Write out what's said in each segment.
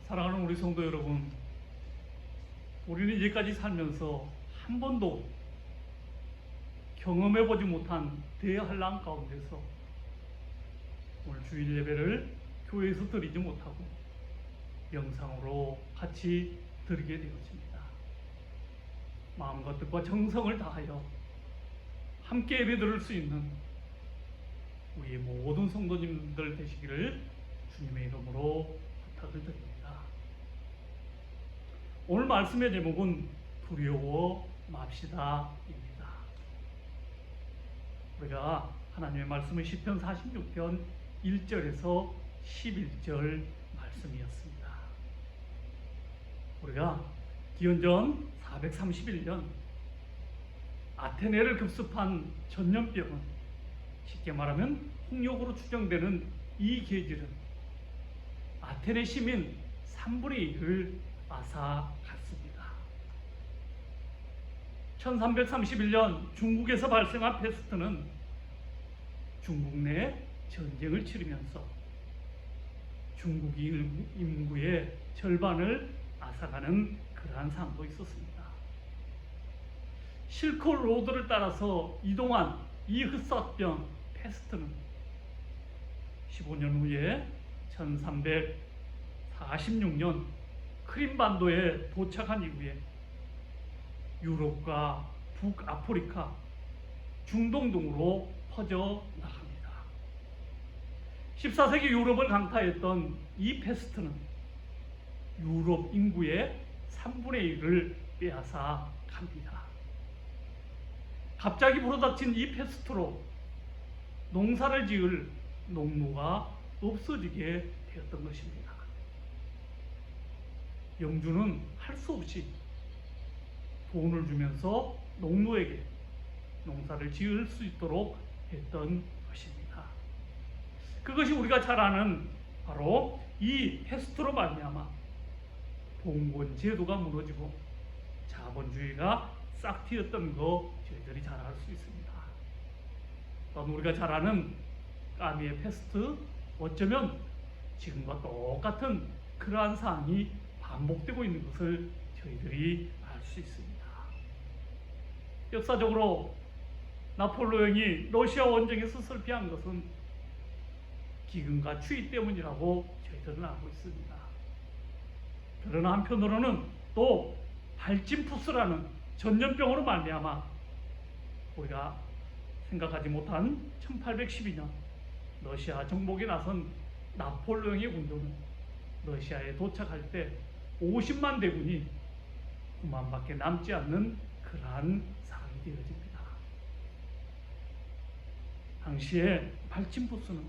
사랑하는 우리 성도 여러분, 우리는 이제까지 살면서 한 번도 경험해보지 못한 대환란 가운데서 오늘 주일 예배를 교회에서 드리지 못하고 영상으로 같이 드리게 되었습니다. 마음과 뜻과 정성을 다하여 함께 예배 드릴 수 있는 우리 모든 성도님들 되시기를 주님의 이름으로 부탁을 드립니다. 오늘 말씀의 제목은 두려워 맙시다입니다. 우리가 하나님의 말씀은 시편 46편 1절에서 11절 말씀이었습니다. 우리가 기원전 431년 아테네를 급습한 전염병은, 쉽게 말하면 홍역으로 추정되는 이 계절은 아테네 시민 3분의 1을 앗아갔습니다. 1331년 중국에서 발생한 패스트는 중국 내 전쟁을 치르면서 중국 인구의 절반을 앗아가는 그러한 상황도 있었습니다. 실크로드를 따라서 이동한 이 흑사병 패스트는 15년 후에 1346년 크림반도에 도착한 이후에 유럽과 북아프리카, 중동 등으로 퍼져 나갑니다. 14세기 유럽을 강타했던 이 패스트는 유럽 인구의 3분의 1을 빼앗아 갑니다. 갑자기 불어닥친 이 패스트로 농사를 지을 농무가 없어지게 되었던 것입니다. 영주는 할 수 없이 돈을 주면서 농노에게 농사를 지을 수 있도록 했던 것입니다. 그것이 우리가 잘 아는 바로 이 패스트로 말미암아 봉건 제도가 무너지고 자본주의가 싹 튀었던 거 저희들이 잘 알 수 있습니다. 또한 우리가 잘 아는 까미의 패스트, 어쩌면 지금과 똑같은 그러한 사항이 반복되고 있는 것을 저희들이 알 수 있습니다. 역사적으로 나폴레옹이 러시아 원정에서 설피한 것은 기근과 추위 때문이라고 저희들은 알고 있습니다. 그러나 한편으로는 또 발진푸스라는 전염병으로 말미암아 우리가 생각하지 못한 1812년 러시아 정복에 나선 나폴레옹의 군도는 러시아에 도착할 때 50만 대군이 9만밖에 남지 않는 그러한 상황이 되어집니다. 당시에 발진푸스는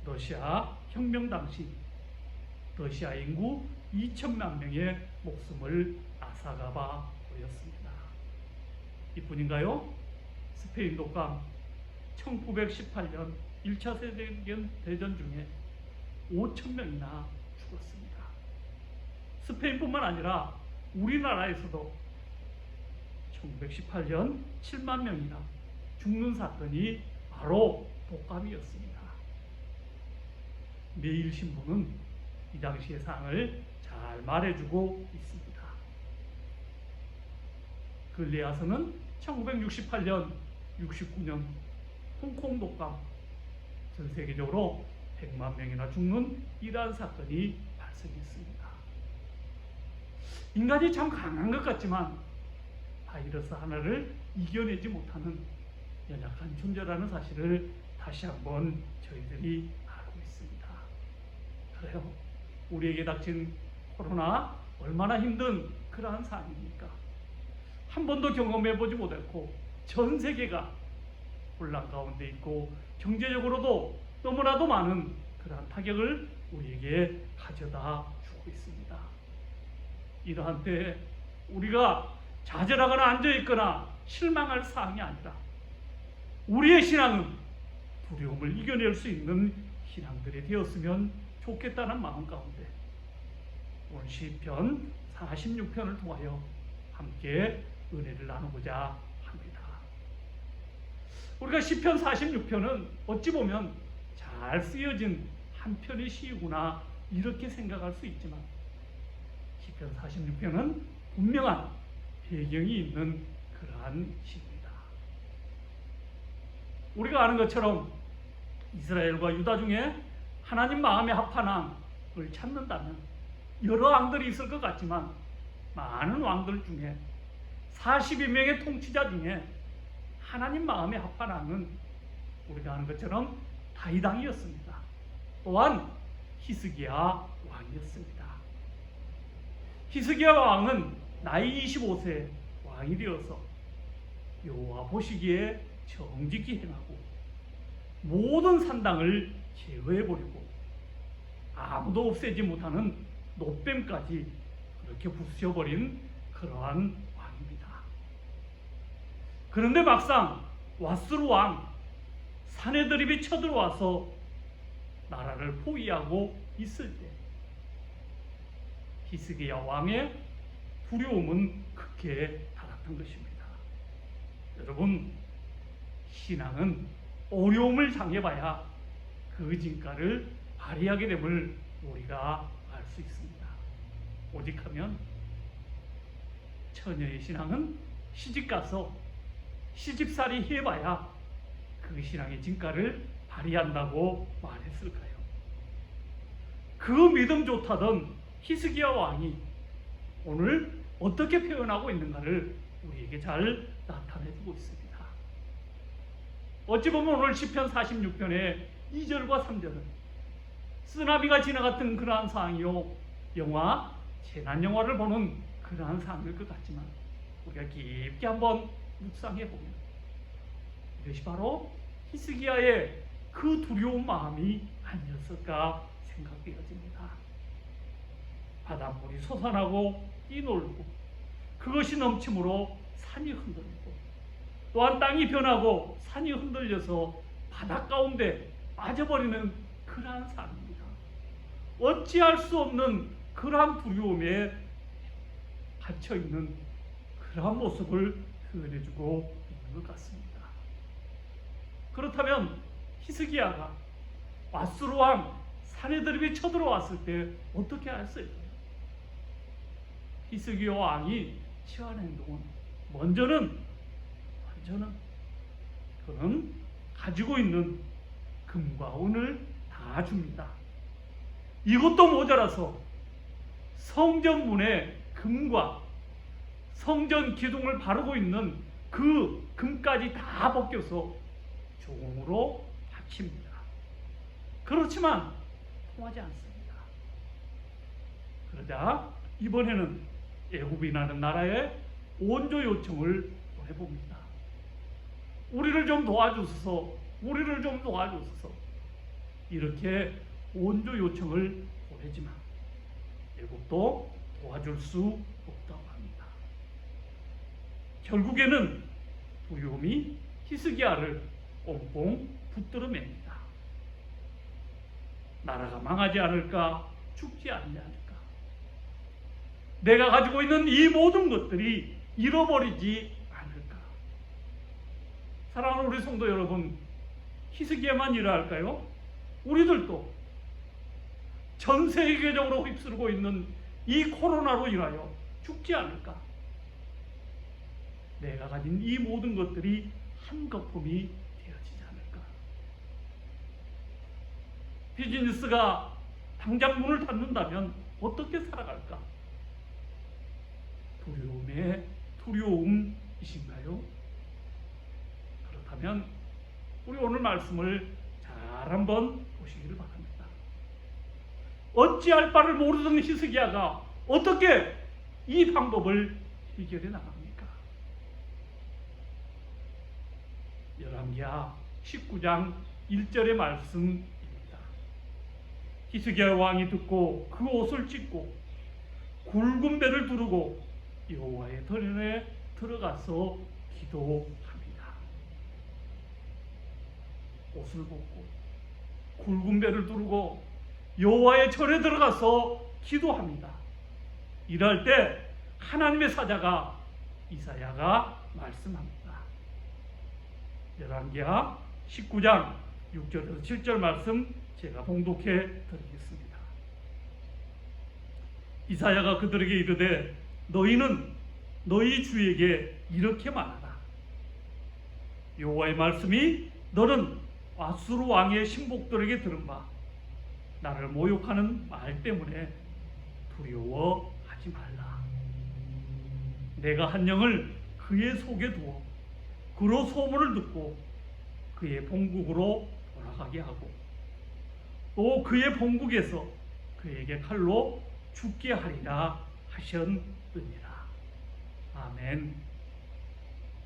러시아 혁명 당시 러시아 인구 2천만 명의 목숨을 앗아가 보였습니다. 이뿐인가요? 스페인 독감 1918년 1차 세계대전 중에 5천 명이나 죽었습니다. 스페인뿐만 아니라 우리나라에서도 1918년 7만 명이나 죽는 사건이 바로 독감이었습니다. 매일신문은 이 당시의 상황을 잘 말해주고 있습니다. 근래에서는 1968년, 69년 홍콩 독감, 전 세계적으로 100만 명이나 죽는 이러한 사건이 발생했습니다. 인간이 참 강한 것 같지만 바이러스 하나를 이겨내지 못하는 연약한 존재라는 사실을 다시 한번 저희들이 알고 있습니다. 그래요, 우리에게 닥친 코로나 얼마나 힘든 그러한 상황입니까? 한 번도 경험해보지 못했고 전 세계가 혼란 가운데 있고 경제적으로도 너무나도 많은 그러한 타격을 우리에게 가져다 주고 있습니다. 이러한 때에 우리가 좌절하거나 앉아있거나 실망할 사항이 아니라 우리의 신앙은 두려움을 이겨낼 수 있는 신앙들이 되었으면 좋겠다는 마음 가운데 오늘 시편 46편을 통하여 함께 은혜를 나누고자 합니다. 우리가 시편 46편은 어찌 보면 잘 쓰여진 한 편의 시구나 이렇게 생각할 수 있지만 시편 46편은 분명한 배경이 있는 그러한 시입니다. 우리가 아는 것처럼 이스라엘과 유다 중에 하나님 마음에 합한 왕을 찾는다면 여러 왕들이 있을 것 같지만 많은 왕들 중에 42명의 통치자 중에 하나님 마음에 합한 왕은 우리가 아는 것처럼 다윗 왕이었습니다. 또한 히스기야 왕이었습니다. 히스기야 왕은 나이 25세 왕이 되어서 여호와 보시기에 정직히 행하고 모든 산당을 제거해버리고 아무도 없애지 못하는 노뱀까지 그렇게 부수셔버린 그러한 왕입니다. 그런데 막상 왓스루 왕 사내들이 쳐들어와서 나라를 포위하고 있을 때 히스기야 왕의 두려움은 크게 달았던 것입니다. 여러분, 신앙은 어려움을 당해봐야 그 진가를 발휘하게 됨을 우리가 알 수 있습니다. 오직하면 처녀의 신앙은 시집가서 시집살이 해봐야 그 신앙의 진가를 발휘한다고 말했을까요? 그 믿음 좋다던 히스기야 왕이 오늘 어떻게 표현하고 있는가를 우리에게 잘 나타내주고 있습니다. 어찌 보면 오늘 시편 46편의 2절과 3절은 쓰나미가 지나갔던 그러한 상황이요, 영화 재난영화를 보는 그러한 상황일 것 같지만 우리가 깊게 한번 묵상해 보면 이것이 바로 히스기야의 그 두려운 마음이 아니었을까 생각되어집니다. 바닷물이 솟아나고 뛰놀고 그것이 넘침으로 산이 흔들리고 또한 땅이 변하고 산이 흔들려서 바다 가운데 빠져버리는 그러한 상황입니다. 어찌할 수 없는 그러한 두려움에 갇혀있는 그러한 모습을 표현해주고 있는 것 같습니다. 그렇다면 히스기야가 왓스루 왕 사내들이 쳐들어왔을 때 어떻게 했을까요? 히스기야 왕이 취한 행동은 먼저는 그는 가지고 있는 금과 은을 다 줍니다. 이것도 모자라서 성전 문에 금과 성전 기둥을 바르고 있는 그 금까지 다 벗겨서 종으로 바칩니다. 그렇지만 통하지 않습니다. 그러자 이번에는 애굽이라는 나라에 원조 요청을 해봅니다. 우리를 좀 도와주소서, 우리를 좀 도와주소서. 이렇게 원조 요청을 보내지만 애굽도 도와줄 수 없다고 합니다. 결국에는 두려움이 히스기야를 꽁꽁 붙들어맵니다. 나라가 망하지 않을까, 죽지 않지 않을까. 내가 가지고 있는 이 모든 것들이 잃어버리지 않을까. 사랑하는 우리 성도 여러분, 히스기야만 이러할까요? 우리들도 전 세계적으로 휩쓸고 있는 이 코로나로 인하여 죽지 않을까. 내가 가진 이 모든 것들이 한거품이 되어지지 않을까. 비즈니스가 당장 문을 닫는다면 어떻게 살아갈까? 두려움이신가요? 그렇다면 우리 오늘 말씀을 잘 한번 보시기를 바랍니다. 어찌할 바를 모르던 히스기야가 어떻게 이 방법을 해결해 나갑니까? 열왕기하 19장 1절의 말씀입니다. 히스기야 왕이 듣고 그 옷을 찢고 굵은 배를 두르고 여호와의 터전에 들어가서 기도합니다. 옷을 벗고 굵은 배를 두르고 여호와의 절에 들어가서 기도합니다. 이럴 때 하나님의 사자가 이사야가 말씀합니다. 열왕기하 19장 6절에서 7절 말씀 제가 봉독해 드리겠습니다. 이사야가 그들에게 이르되 너희는 너희 주에게 이렇게 말하라. 여호와의 말씀이 너는 아수르 왕의 신복들에게 들은 바 나를 모욕하는 말 때문에 두려워하지 말라. 내가 한 영을 그의 속에 두어 그로 소문을 듣고 그의 본국으로 돌아가게 하고 또 그의 본국에서 그에게 칼로 죽게 하리라 하셨느니라. 아멘.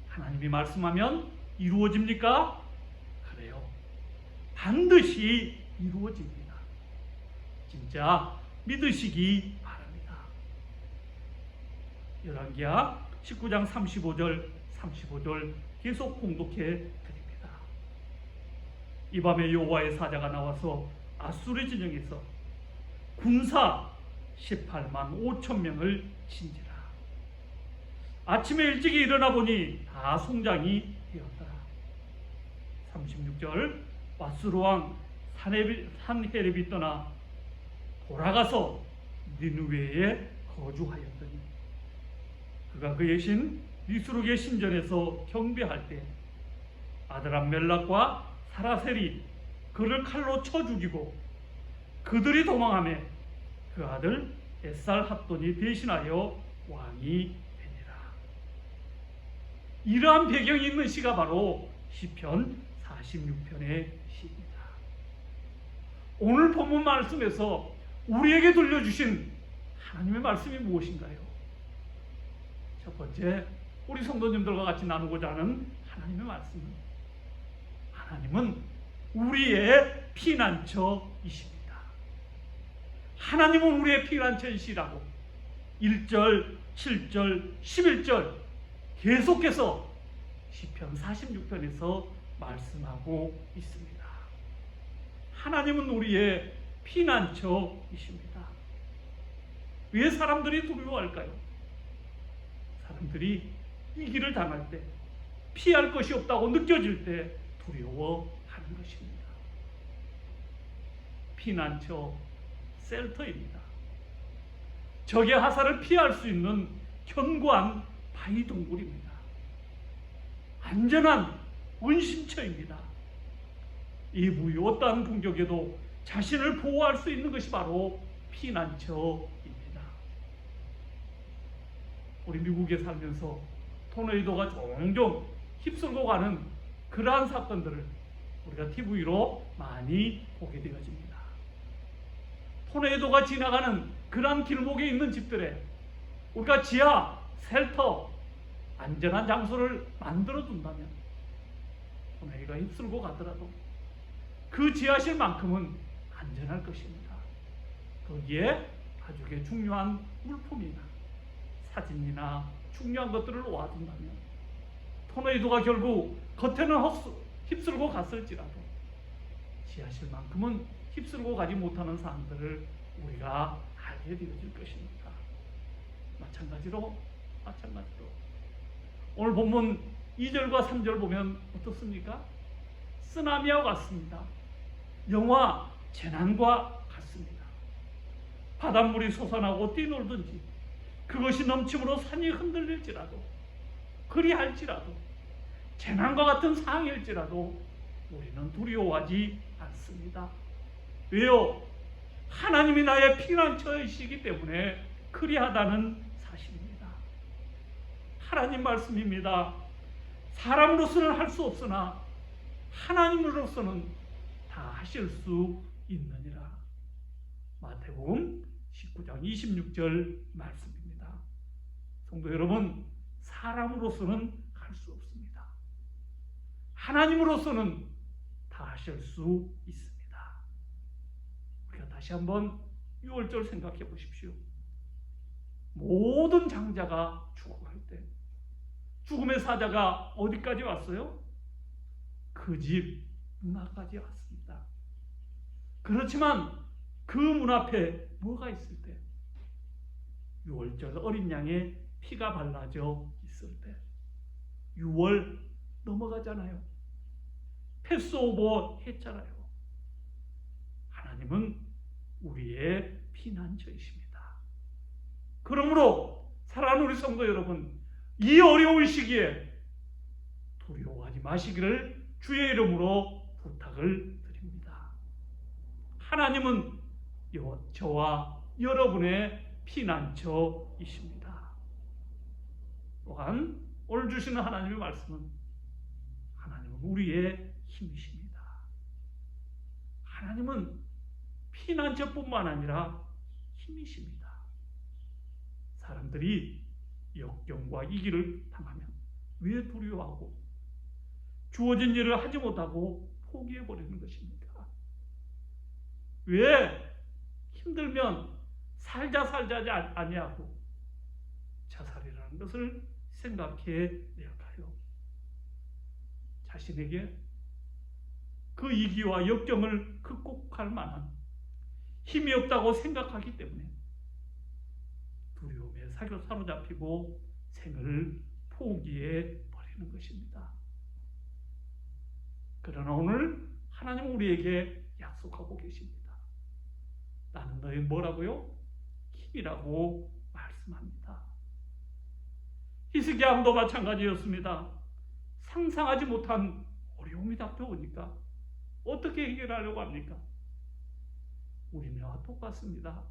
하나님이 말씀하면 이루어집니까? 그래요. 반드시 이루어집니다. 진짜 믿으시기 바랍니다. 열왕기하 19장 35절 계속 공독해 드립니다. 이 밤에 여호와의 사자가 나와서 아수르 진영에서 군사 18만 5천 명을 친지라. 아침에 일찍 일어나 보니 다 송장이 되었더라. 36절 아수르 왕 산헤립이 떠나 돌아가서 니느웨에 거주하였더니 그가 그의 신 니스룩의 신전에서 경배할 때 아드람멜락과 사라셀이 그를 칼로 쳐 죽이고 그들이 도망하며 그 아들 에살핫돈이 대신하여 왕이 되니라. 이러한 배경이 있는 시가 바로 시편 46편의 시입니다. 오늘 본문 말씀에서 우리에게 들려주신 하나님의 말씀이 무엇인가요? 첫 번째, 우리 성도님들과 같이 나누고자 하는 하나님의 말씀은 하나님은 우리의 피난처이십니다. 하나님은 우리의 피난처이시라고 1절, 7절, 11절 계속해서 시편 46편에서 말씀하고 있습니다. 하나님은 우리의 피난처이십니다. 왜 사람들이 두려워할까요? 사람들이 이 길을 당할 때, 피할 것이 없다고 느껴질 때 두려워하는 것입니다. 피난처, 셀터입니다. 적의 화살을 피할 수 있는 견고한 바위 동굴입니다. 안전한 은신처입니다. 이부의 어떠한 공격에도 자신을 보호할 수 있는 것이 바로 피난처입니다. 우리 미국에 살면서 토네이도가 종종 휩쓸고 가는 그러한 사건들을 우리가 TV로 많이 보게 되어집니다. 토네이도가 지나가는 그러한 길목에 있는 집들에 우리가 지하, 셀터, 안전한 장소를 만들어 둔다면 토네이도가 휩쓸고 가더라도 그 지하실만큼은 안전할 것입니다. 거기에 가족의 중요한 물품이나 사진이나 중요한 것들을 놓아둔다면 토네이도가 결국 겉에는 휩쓸고 갔을지라도 지하실만큼은 휩쓸고 가지 못하는 사항들을 우리가 알게 되어질 것입니다. 마찬가지로 오늘 본문 2절과 3절 보면 어떻습니까? 쓰나미와 같습니다. 영화 재난과 같습니다. 바닷물이 솟아나고 뛰놀든지 그것이 넘침으로 산이 흔들릴지라도 그리할지라도 재난과 같은 상황일지라도 우리는 두려워하지 않습니다. 왜요? 하나님이 나의 피난처이시기 때문에 그리하다는 사실입니다. 하나님 말씀입니다. 사람으로서는 할 수 없으나 하나님으로서는 다 하실 수 있느니라. 마태복음 19장 26절 말씀입니다. 성도 여러분, 사람으로서는 할 수 없습니다. 하나님으로서는 다 하실 수 있습니다. 우리가 다시 한번 6월절 생각해 보십시오. 모든 장자가 죽어갈 때 죽음의 사자가 어디까지 왔어요? 그 집 문 앞까지 왔습니다. 그렇지만 그 문 앞에 뭐가 있을 때? 6월절 어린 양의 피가 발라져 있을 때 6월 넘어가잖아요. 패스오버 했잖아요. 하나님은 우리의 피난처이십니다. 그러므로 사랑하는 우리 성도 여러분, 이 어려운 시기에 두려워하지 마시기를 주의 이름으로 부탁을 드립니다. 하나님은 저와 여러분의 피난처이십니다. 또한 오늘 주시는 하나님의 말씀은 하나님은 우리의 힘이십니다. 하나님은 피난처뿐만 아니라 힘이십니다. 사람들이 역경과 위기를 당하면 왜 두려워하고 주어진 일을 하지 못하고 포기해버리는 것입니까? 왜 힘들면 살자 하지 아니하고 자살이라는 것을 생각해 낼까요? 자신에게 그 위기와 역경을 극복할 만한 힘이 없다고 생각하기 때문에 두려움에 사로잡히고 생을 포기해 버리는 것입니다. 그러나 오늘 하나님은 우리에게 약속하고 계십니다. 나는 너희 뭐라고요? 힘이라고 말씀합니다. 히스기야 왕도 마찬가지였습니다. 상상하지 못한 어려움이 닥쳐오니까 어떻게 해결하려고 합니까? 우리와 똑같습니다.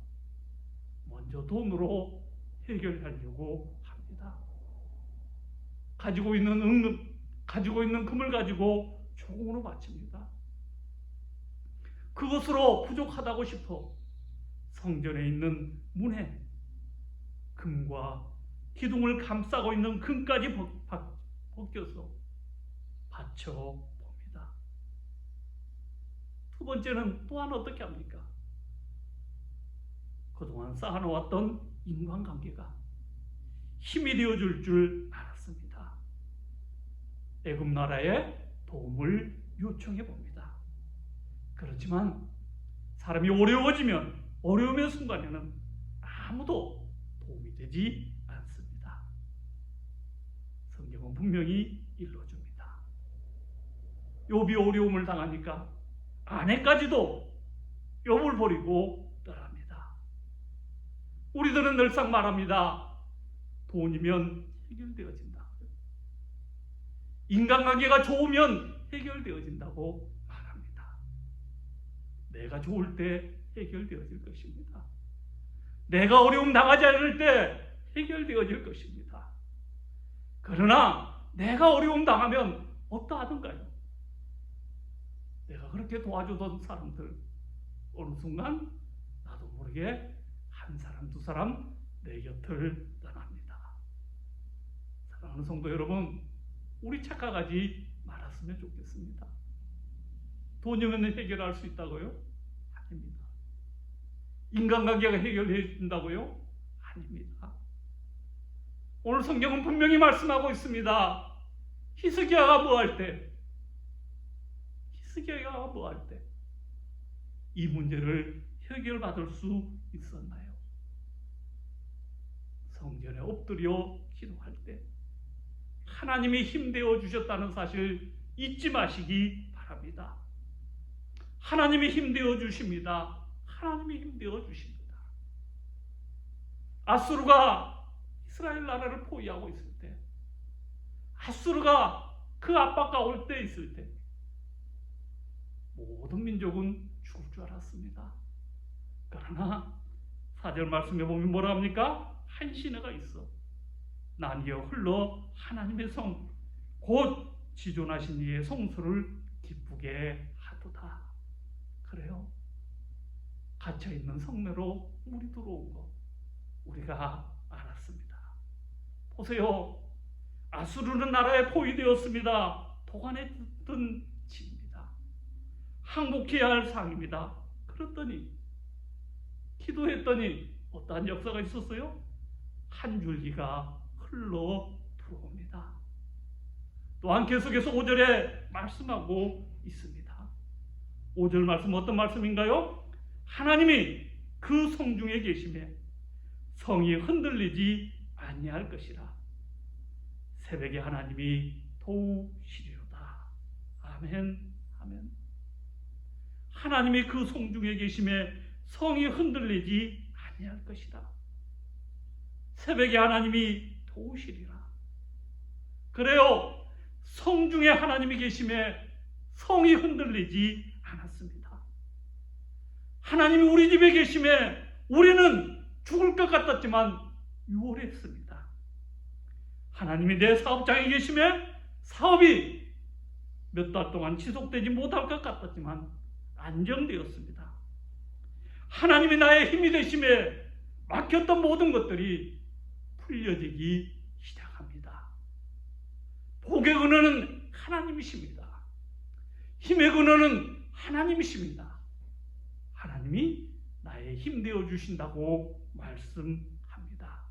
먼저 돈으로 해결하려고 합니다. 가지고 있는 금을 가지고 조공으로 바칩니다. 그것으로 부족하다고 싶어 성전에 있는 문에 금과 기둥을 감싸고 있는 금까지 벗겨서 바쳐봅니다. 두 번째는 또한 어떻게 합니까? 그동안 쌓아놓았던 인간관계가 힘이 되어줄 줄 알았습니다. 애굽 나라에 도움을 요청해 봅니다. 그렇지만 사람이 어려움의 순간에는 아무도 도움이 되지 않습니다. 성경은 분명히 일러줍니다. 욥이 어려움을 당하니까 아내까지도 욥을 버리고 떠납니다. 우리들은 늘상 말합니다. 돈이면 해결되어진다. 인간관계가 좋으면 해결되어진다고 말합니다. 내가 좋을 때 해결되어질 것입니다. 내가 어려움 당하지 않을 때 해결되어질 것입니다. 그러나 내가 어려움 당하면 어떠하던가요? 내가 그렇게 도와주던 사람들 어느 순간 나도 모르게 한 사람 두 사람 내 곁을 떠납니다. 사랑하는 성도 여러분, 우리 착각하지 말았으면 좋겠습니다. 돈이면 해결할 수 있다고요? 아닙니다. 인간관계가 해결된다고요? 아닙니다. 오늘 성경은 분명히 말씀하고 있습니다. 히스기야가 뭐 할 때 이 문제를 해결받을 수 있었나요? 성전에 엎드려 기도할 때 하나님이 힘되어 주셨다는 사실 잊지 마시기 바랍니다. 하나님이 힘되어 주십니다. 하나님이 힘되어 주십니다. 아수르가 이스라엘 나라를 포위하고 있을 때, 아수르가 그 압박 가운데 있을 때 모든 민족은 죽을 줄 알았습니다. 그러나 4절 말씀에 보면 뭐라 합니까? 한 시내가 있어 나뉘어 흘러 하나님의 성 곧 지존하신 이의 성소를 기쁘게 하도다. 그래요. 갇혀있는 성내로 물이 들어온 거 우리가 알았습니다. 보세요. 아수르는 나라에 포위되었습니다. 도관에 든 집입니다. 항복해야 할 상입니다. 그랬더니 기도했더니 어떠한 역사가 있었어요? 한 줄기가 흘러 들어옵니다. 또한 계속해서 5절에 말씀하고 있습니다. 5절 말씀 어떤 말씀인가요? 하나님이 그 성중에 계심에 성이 흔들리지 아니할 것이라. 새벽에 하나님이 도우시리로다. 아멘, 아멘. 하나님이 그 성중에 계심에 성이 흔들리지 아니할 것이다. 새벽에 하나님이 도우시리라. 그래요. 성중에 하나님이 계심에 성이 흔들리지 않았습니다. 하나님이 우리 집에 계심에 우리는 죽을 것 같았지만 유월했습니다. 하나님이 내 사업장에 계심에 사업이 몇 달 동안 지속되지 못할 것 같았지만 안정되었습니다. 하나님이 나의 힘이 되심에 막혔던 모든 것들이 풀려지기 시작합니다. 복의 근원은 하나님이십니다. 힘의 근원은 하나님이십니다. 하나님이 나의 힘 되어 주신다고 말씀합니다.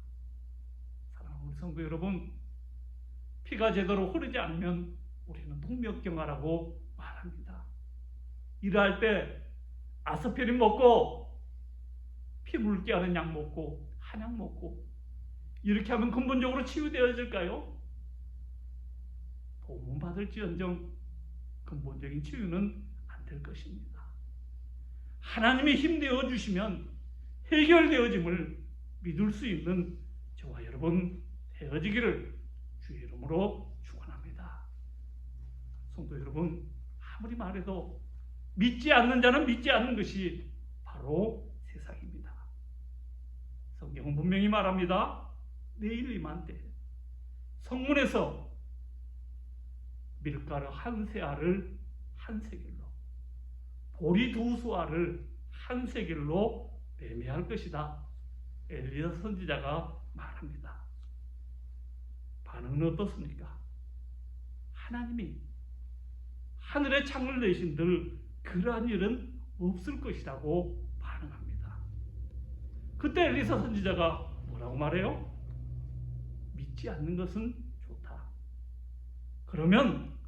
사랑하는 성도 여러분, 피가 제대로 흐르지 않으면 우리는 동맥경화라고 말합니다. 일할 때 아스피린 먹고 피 묽게 하는 약 먹고 한약 먹고 이렇게 하면 근본적으로 치유되어질까요? 도움 받을지언정 근본적인 치유는 안 될 것입니다. 하나님이 힘내어 주시면 해결되어짐을 믿을 수 있는 저와 여러분 되어지기를 주의 이름으로 축원합니다. 성도 여러분, 아무리 말해도 믿지 않는 자는 믿지 않는 것이 바로 세상입니다. 성경은 분명히 말합니다. 내일 이맘때 성문에서 밀가루 한 세알을 한 세겔로, 보리 두 수알을 한 세겔로 매매할 것이다. 엘리야 선지자가 말합니다. 반응은 어떻습니까? 하나님이 하늘에 창을 내신들 그러한 일은 없을 것이라고 반응합니다. 그때 엘리사 선지자가 뭐라고 말해요? 믿지 않는 것은 좋다. 그러면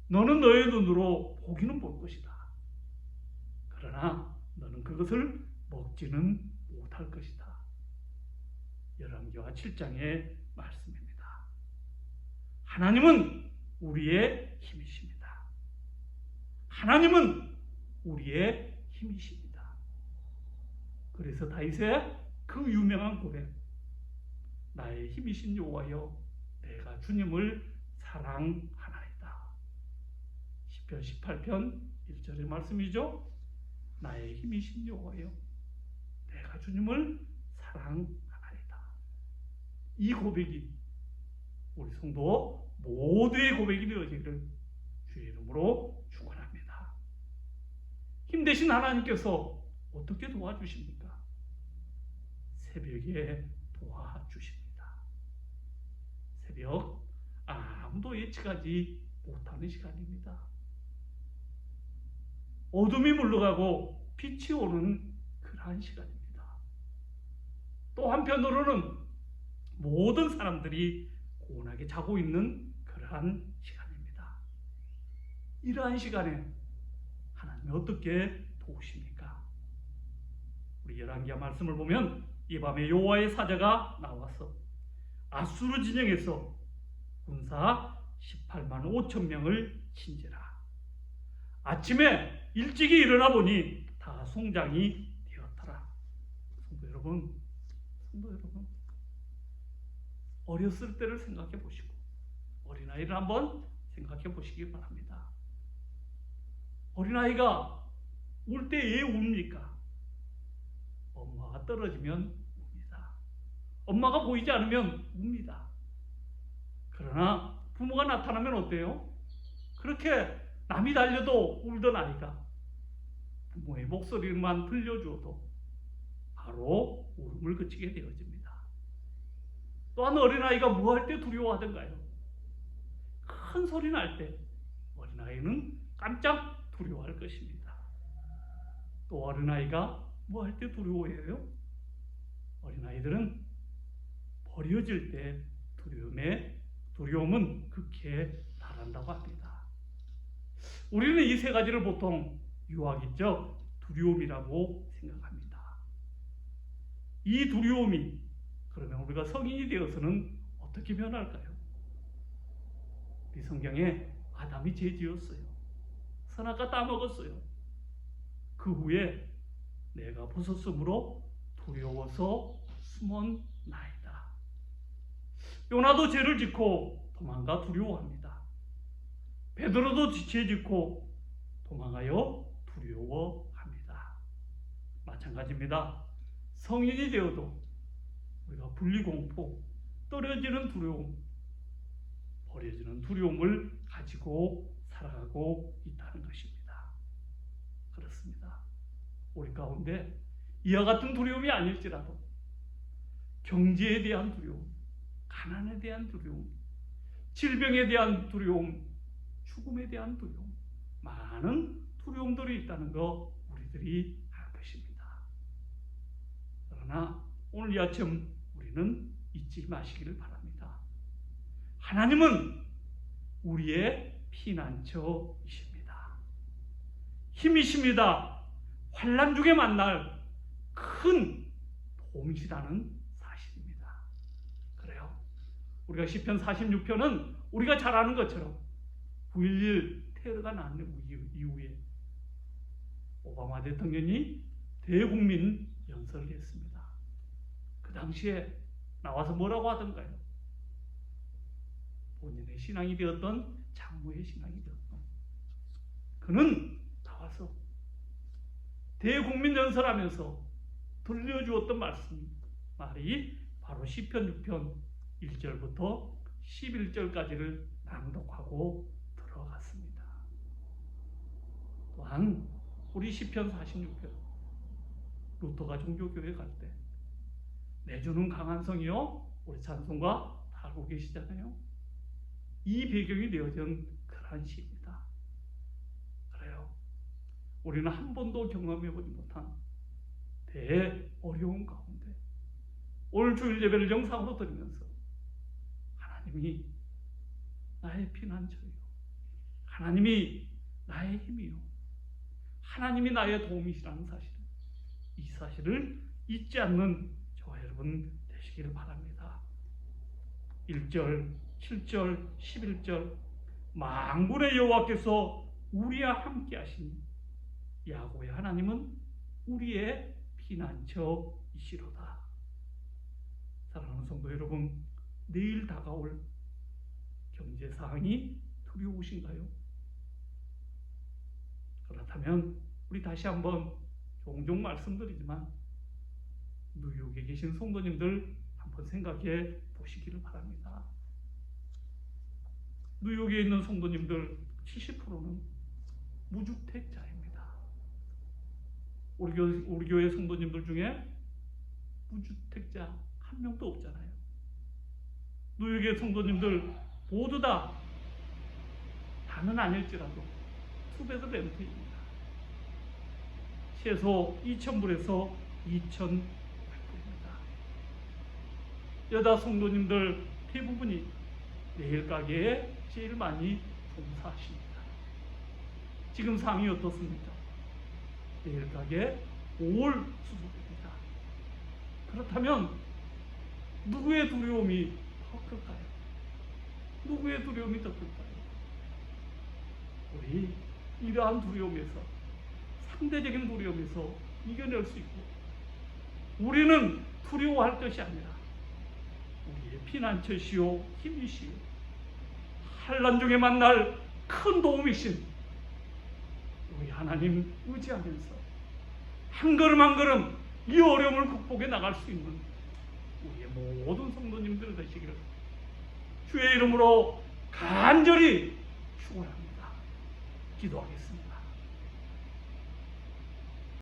너는 너의 눈으로 보기는 볼 것이다. 그러나 너는 그것을 먹지는 못할 것이다. 열왕기하 7장의 말씀입니다. 하나님은 우리의 힘이십니다. 하나님은 우리의 힘이십니다. 그래서 다윗의 그 유명한 고백, 나의 힘이신 여호와여 내가 주님을 사랑하나이다. 시편 18편 1절의 말씀이죠. 나의 힘이신 여호와여 내가 주님을 사랑하나이다. 이 고백이 우리 성도 모두의 고백이 되어지기를 주의 이름으로 축원합니다. 힘되신 하나님께서 어떻게 도와주십니까? 새벽에 도와주십니다. 새벽 아무도 예측하지 못하는 시간입니다. 어둠이 물러가고 빛이 오는 그러한 시간입니다. 또 한편으로는 모든 사람들이 고운하게 자고 있는 그러한 시간입니다. 이러한 시간에 하나님이 어떻게 도우십니까? 우리 열왕기하 말씀을 보면 이 밤에 여호와의 사자가 나와서 아수르 진영에서 군사 18만 5천 명을 친제라. 아침에 일찍이 일어나 보니 다 송장이 되었더라. 성도 여러분, 어렸을 때를 생각해 보시고 어린아이를 한번 생각해 보시기 바랍니다. 어린아이가 울 때 왜 웁니까? 엄마가 떨어지면 웁니다. 엄마가 보이지 않으면 웁니다. 그러나 부모가 나타나면 어때요? 그렇게 남이 달려도 울던 아이가 부모의 목소리만 들려주어도 바로 울음을 그치게 되어집니다. 또한 어린아이가 뭐 할 때 두려워하던가요? 큰 소리 날 때 어린아이는 깜짝 두려워할 것입니다. 또 어린아이가 뭐 할 때 두려워해요? 어린아이들은 버려질 때 두려움은 극해 달한다고 합니다. 우리는 이 세 가지를 보통 유아기적 두려움이라고 생각합니다. 이 두려움이 그러면 우리가 성인이 되어서는 어떻게 변할까요? 이 성경에 아담이 죄 지었어요. 선악과 따먹었어요. 그 후에 내가 벗었으므로 두려워서 숨은 나이다. 요나도 죄를 짓고 도망가 두려워합니다. 베드로도 죄 짓고 도망하여 두려워합니다. 마찬가지입니다. 성인이 되어도 우리가 분리공포, 떨어지는 두려움, 버려지는 두려움을 가지고 살아가고 있다는 것입니다. 그렇습니다. 우리 가운데 이와 같은 두려움이 아닐지라도 경제에 대한 두려움, 가난에 대한 두려움, 질병에 대한 두려움, 죽음에 대한 두려움, 많은 두려움들이 있다는 거 우리들이 알 것입니다. 그러나 오늘 이 아침 우리는 잊지 마시기를 바랍니다. 하나님은 우리의 피난처이십니다. 힘이십니다. 환난 중에 만날 큰 도움이시라는 사실입니다. 그래요. 우리가 시편 46편은 우리가 잘 아는 것처럼 9.11 테러가 난 이후에 오바마 대통령이 대국민 연설을 했습니다. 그 당시에 나와서 뭐라고 하던가요? 본인의 신앙이 되었던 장모의 신앙이 되었던 그는 나와서 대국민 연설하면서 들려주었던 말이 바로 시편 6편 1절부터 11절까지를 낭독하고 들어갔습니다. 또한 우리 시편 46편 루터가 종교교회 갈 때 내주는 강한 성이요 우리 찬송가 다 알고 계시잖아요. 이 배경이 되어진 그러한 시입니다. 그래요. 우리는 한 번도 경험해보지 못한 대어려운 가운데 오늘 주일 예배를 영상으로 드리면서 하나님이 나의 피난처요, 하나님이 나의 힘이요, 하나님이 나의 도움이시라는 이 사실을 잊지 않는 저와 여러분 되시기를 바랍니다. 1절, 7절, 11절 만군의 여호와께서 우리와 함께 하신 야고의 하나님은 우리의 피난처이시로다. 사랑하는 성도 여러분, 내일 다가올 경제 상황이 두려우신가요? 그렇다면 우리 다시 한번 종종 말씀드리지만 뉴욕에 계신 성도님들 한번 생각해 보시기를 바랍니다. 뉴욕에 있는 성도님들 70%는 무주택자입니다. 우리 교회 성도님들 중에 무주택자 한 명도 없잖아요. 뉴욕의 성도님들 모두 다는 아닐지라도 투베드 렌트입니다. 최소 2,000불에서 2,100불입니다. 여자 성도님들 대부분이 내일 가게에 제일 많이 봉사하십니다. 지금 상황이 어떻습니까? 내일 가게 5월 수속입니다. 그렇다면 누구의 두려움이 더 클까요? 누구의 두려움이 더 클까요? 우리 이러한 두려움에서, 상대적인 두려움에서 이겨낼 수 있고, 우리는 두려워할 것이 아니라 우리의 피난처시오 힘이시오 환난 중에 만날 큰 도움이신 우리 하나님 의지하면서 한 걸음 한 걸음 이 어려움을 극복해 나갈 수 있는 우리의 모든 성도님들 되시기를 주의 이름으로 간절히 축원합니다. 기도하겠습니다.